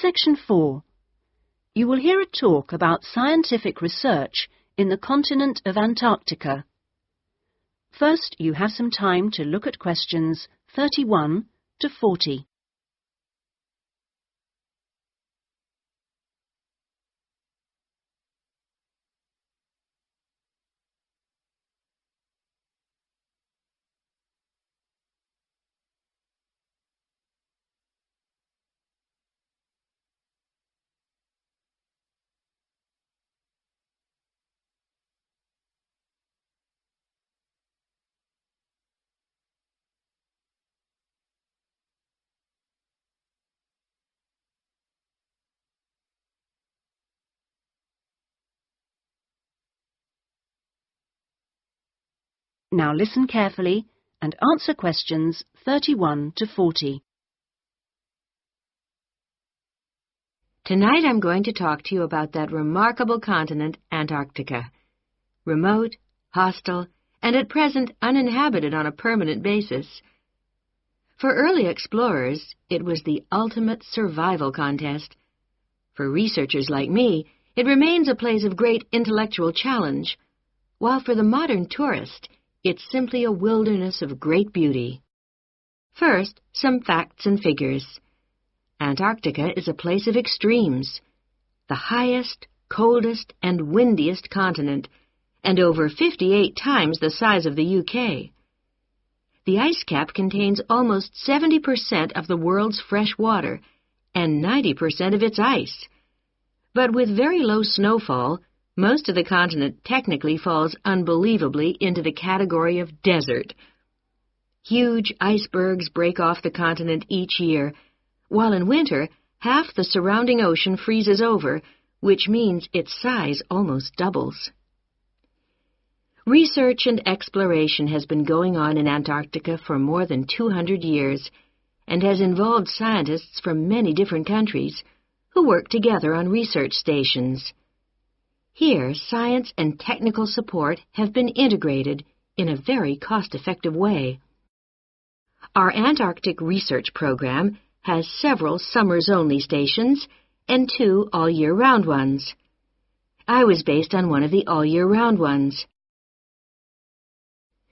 Section 4. You will hear a talk about scientific research in the continent of Antarctica. First, you have some time to look at questions 31 to 40. Now listen carefully and answer questions 31 to 40. Tonight I'm going to talk to you about that remarkable continent, Antarctica. Remote, hostile, and at present uninhabited on a permanent basis. For early explorers, it was the ultimate survival contest. For researchers like me, it remains a place of great intellectual challenge, while for the modern tourist, it's simply a wilderness of great beauty. First, some facts and figures. Antarctica is a place of extremes, the highest, coldest, and windiest continent, and over 58 times the size of the UK. The ice cap contains almost 70% of the world's fresh water and 90% of its ice. But with very low snowfall, most of the continent technically falls unbelievably into the category of desert. Huge icebergs break off the continent each year, while in winter, half the surrounding ocean freezes over, which means its size almost doubles. Research and exploration has been going on in Antarctica for more than 200 years and has involved scientists from many different countries who work together on research stations. Here, science and technical support have been integrated in a very cost-effective way. Our Antarctic research program has several summers-only stations and 2 all-year-round ones. I was based on one of the all-year-round ones.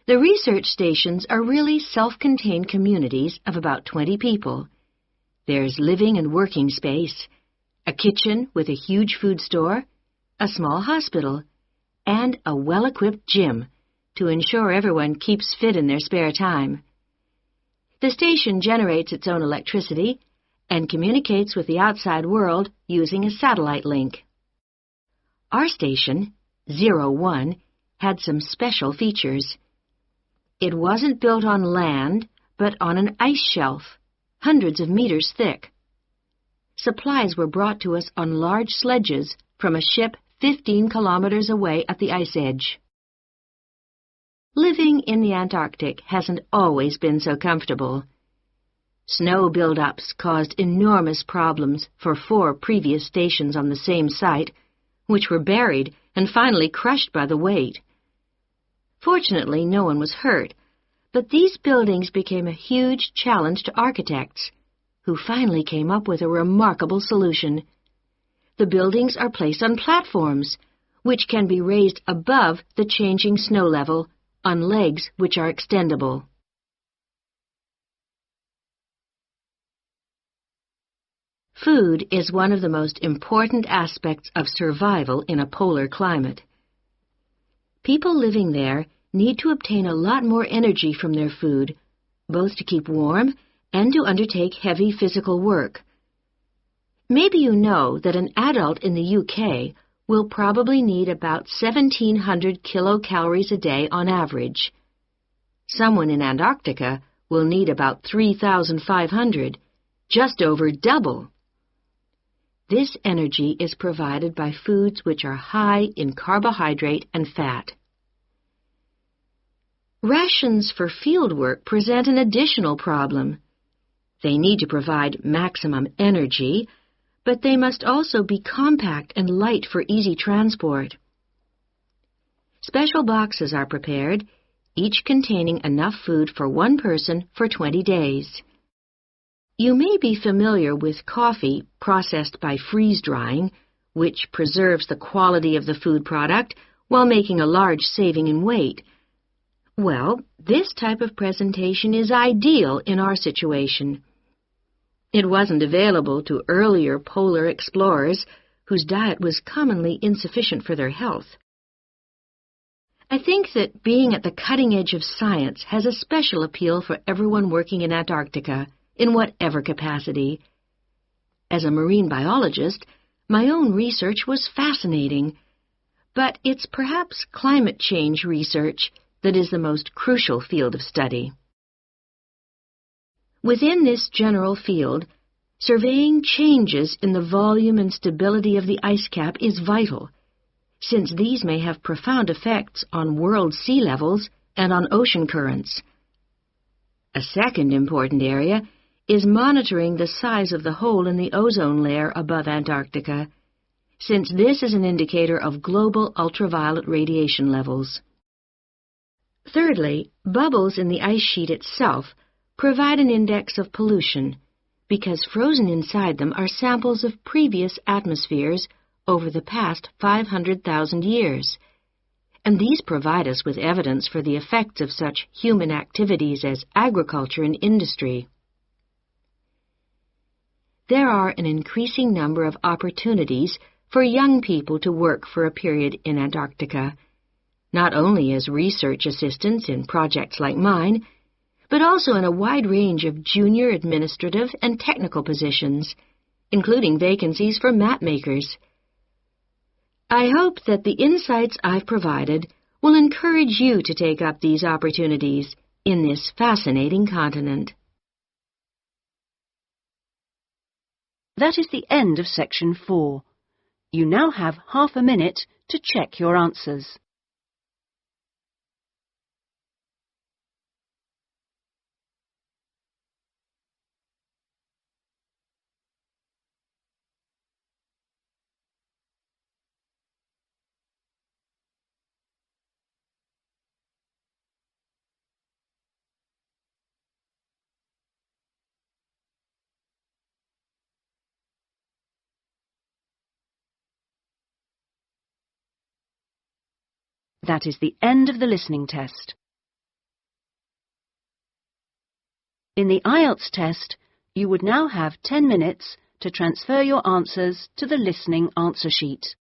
The research stations are really self-contained communities of about 20 people. There's living and working space, a kitchen with a huge food store, a small hospital, and a well-equipped gym to ensure everyone keeps fit in their spare time. The station generates its own electricity and communicates with the outside world using a satellite link. Our station, 01, had some special features. It wasn't built on land, but on an ice shelf, hundreds of meters thick. Supplies were brought to us on large sledges from a ship 15 kilometers away at the ice edge. Living in the Antarctic hasn't always been so comfortable. Snow buildups caused enormous problems for 4 previous stations on the same site, which were buried and finally crushed by the weight. Fortunately, no one was hurt, but these buildings became a huge challenge to architects, who finally came up with a remarkable solution. The buildings are placed on platforms, which can be raised above the changing snow level on legs which are extendable. Food is one of the most important aspects of survival in a polar climate. People living there need to obtain a lot more energy from their food, both to keep warm and to undertake heavy physical work. Maybe you know that an adult in the UK will probably need about 1,700 kilocalories a day on average. Someone in Antarctica will need about 3,500, just over double. This energy is provided by foods which are high in carbohydrate and fat. Rations for field work present an additional problem. They need to provide maximum energy, but they must also be compact and light for easy transport. Special boxes are prepared, each containing enough food for one person for 20 days. You may be familiar with coffee processed by freeze-drying, which preserves the quality of the food product while making a large saving in weight. Well, this type of presentation is ideal in our situation. It wasn't available to earlier polar explorers whose diet was commonly insufficient for their health. I think that being at the cutting edge of science has a special appeal for everyone working in Antarctica, in whatever capacity. As a marine biologist, my own research was fascinating, but it's perhaps climate change research that is the most crucial field of study. Within this general field, surveying changes in the volume and stability of the ice cap is vital, since these may have profound effects on world sea levels and on ocean currents. A second important area is monitoring the size of the hole in the ozone layer above Antarctica, since this is an indicator of global ultraviolet radiation levels. Thirdly, bubbles in the ice sheet itself provide an index of pollution, because frozen inside them are samples of previous atmospheres over the past 500,000 years, and these provide us with evidence for the effects of such human activities as agriculture and industry. There are an increasing number of opportunities for young people to work for a period in Antarctica, not only as research assistants in projects like mine, but also in a wide range of junior administrative and technical positions, including vacancies for map makers. I hope that the insights I've provided will encourage you to take up these opportunities in this fascinating continent. That is the end of Section 4. You now have half a minute to check your answers. That is the end of the listening test. In the IELTS test, you would now have 10 minutes to transfer your answers to the listening answer sheet.